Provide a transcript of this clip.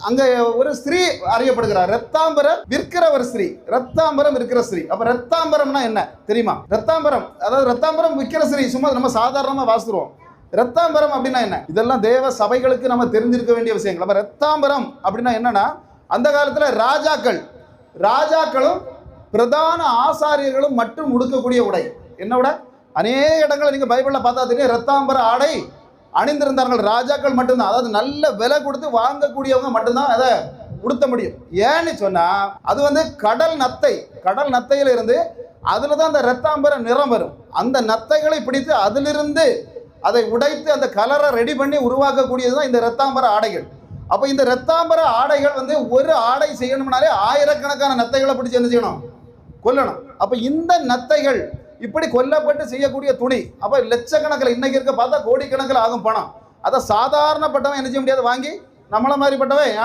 அங்க ஒரு ஸ்திரீ அறியப்படுகிறார், ரத்தாம்பரம் விற்கிற ஒரு ஸ்திரீ, ரத்தாம்பரம் விற்கிற ஸ்திரீ. அப்ப ரத்தாம்பரம்னா என்ன தெரியுமா? ரத்தாம்பரம் அதாவது ரத்தாம்பரம் விற்கிற ஸ்திரீ சும்மா நம்ம சாதாரணமா வாசிடுவோம். ரத்தாம்பரம் அப்படின்னா என்ன? இதெல்லாம் தேவ சபைகளுக்கு நம்ம தெரிஞ்சிருக்க வேண்டிய விஷயங்கள். அப்ப ரத்தாம்பரம் அப்படின்னா என்னன்னா, அந்த காலத்துல ராஜாக்களும் பிரதான ஆசாரியர்களும் மட்டும் உடுக்கக்கூடிய உடை. என்ன உடை? அநேக இடங்கள் நீங்க பைபிள்ல பார்த்தா தெரியும், ரத்தாம்பர ஆடை அணிந்திருந்தார்கள். ராஜாக்கள் மட்டும்தான், அதாவது நல்ல விலை கொடுத்து வாங்கக்கூடியவங்க மட்டும்தான் அதை உடுத்த முடியும். ஏன்னு சொன்னா அது வந்து கடல் நத்தையில இருந்து அதுல தான் அந்த ரத்தாம்பர நிறம் வரும். அந்த நத்தைகளை பிடித்து அதிலிருந்து அதை உடைத்து அந்த கலரை ரெடி பண்ணி உருவாக்கக்கூடியதுதான் இந்த ரத்தாம்பர ஆடைகள். அப்ப இந்த ரத்தாம்பர ஆடைகள் வந்து ஒரு ஆடை செய்யணும்னாலே ஆயிரக்கணக்கான நத்தைகளை பிடிச்சு என்ன செய்யணும்? கொல்லணும். அப்ப இந்த நத்தைகள் இப்படி கொல்லப்பட்டு செய்யக்கூடிய துணி, அப்ப லட்சக்கணக்கில், இன்னைக்கு இருக்க பார்த்தா கோடிக்கணக்கில் ஆகும் பணம். அதை சாதாரணப்பட்டவன் என்ன செய்ய முடியாது வாங்கி, நம்மள மாதிரிப்பட்டவன்